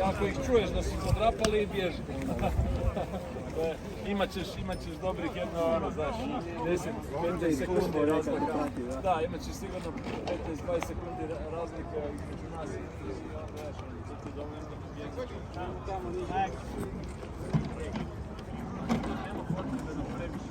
ako ih čuješ da su podrapali, bježi. Imaćeš dobrih jedno, znaš, 10-15 sekundi razlika. Da, imaćeš sigurno 15-20 sekundi razlika između nas i to ti dovoljno bježi. Nema potrebe da previše.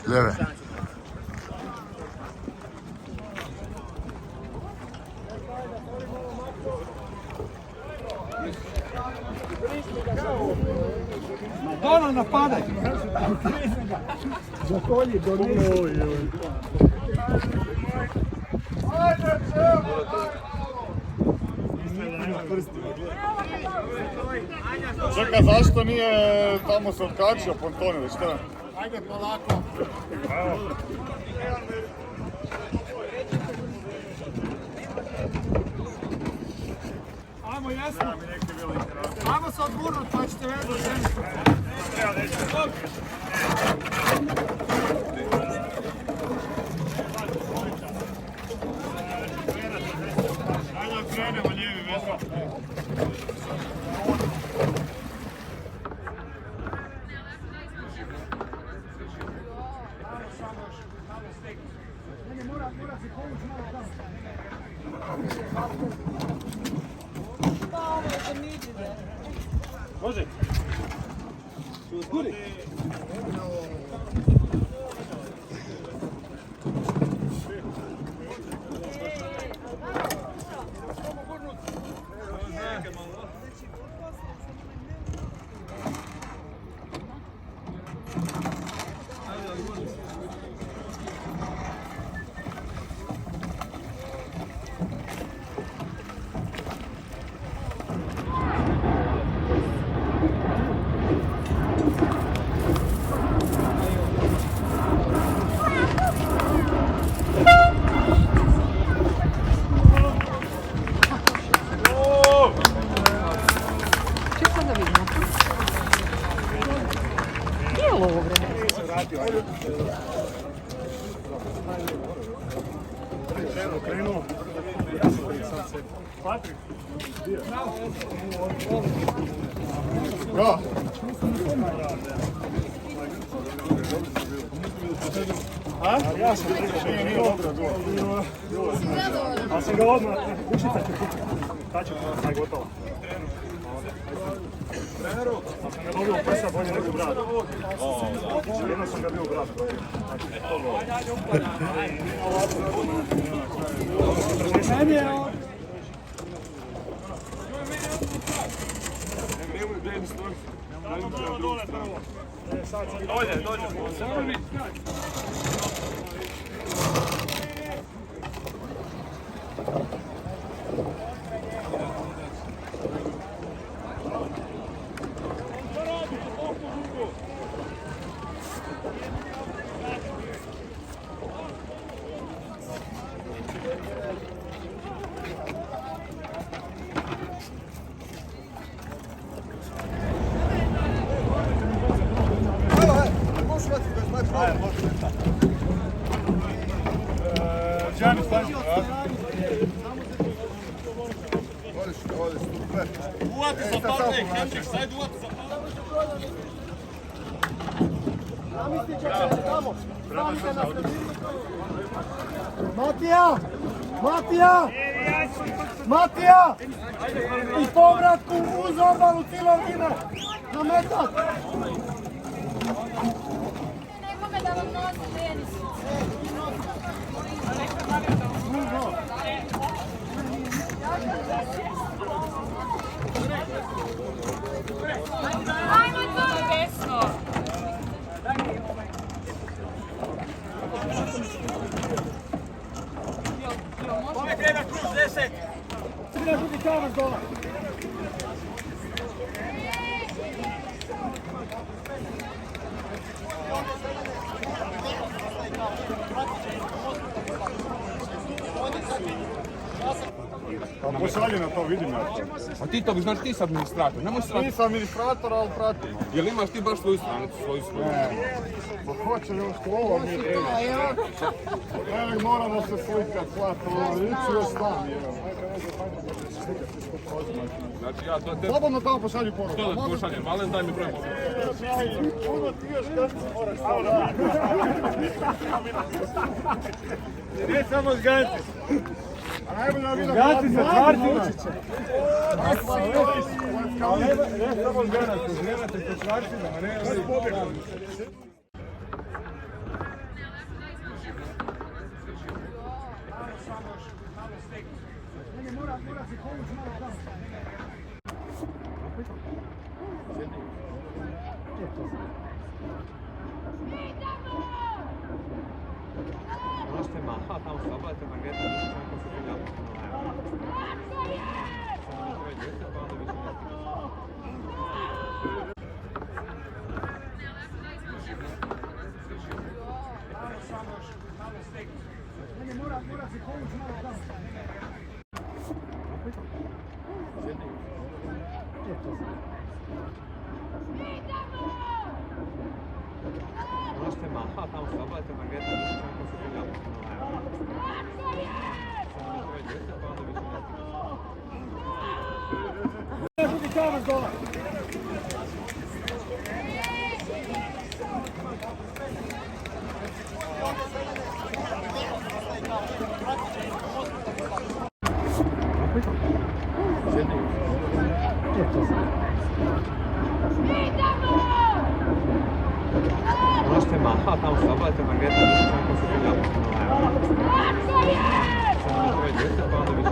Ljeve. Dona napadaj! Zakolji, donesi! Ajde, Čekaj, zašto nije tamo se odkačio Pontoni, šta? Ajde, polako! Ajmo, jasno! Ajmo se odgurnut, pa ćete vedeti zemlju. Ajde, krenemo lijevi vesla. Može? Guri! Krenuo. Patrik. Bravo. A? Ja sam nije dobro bilo. Ali sam ga odmah, ušica će kući. Kad će taj gotovo. Ali sam ga dobio u prsa bolje nego brat. Jedno sam ga bio brat. Dođe. Gianni, stai? Uvati za parnik, Henrik, sajde uvati za parnik. Matija! I povratku uz obalu Cilovina na metak! Nekome da vam nosi tenis. Ajmo to desno. Uvijek jedan kruž 10. Srina budi kavaš dola. Pa pošalje na to, vidim ja to. A ti to bi, znači ti si administrator, nemoj srati. Nisam administrator, ali pratim. Jel imaš ti baš svoju stranicu, svoju? Pa hoće još ovo mi je. Evo, moramo se slikat, slati, ići još tam, evo. Znači ja to te... Slobodno tamo pošalju poruku. Što da ti pošaljem, Valen, daj mi broj mogu. Puno ti još kad se moraš Ne samo zganci. Gati se, kvarti učiće. Ne samo zganci, zganci se kvartima, a ne... Mora se povući malo tamo. Možete maha, tamo se obavite Margeta, nisu kako se ti gledati na live. Samo treba djete, pa onda više ne. Mora se povući malo tamo. Možete maha, tamo se obavite Margeta, nisu kako se ti gledati na live. Samo treba djete, pa onda više ne. Budi kavaš dola. Možete maha, tamo se obavite Margeta, nisu kako se ti gledati na live. Samo treba djete, pa onda više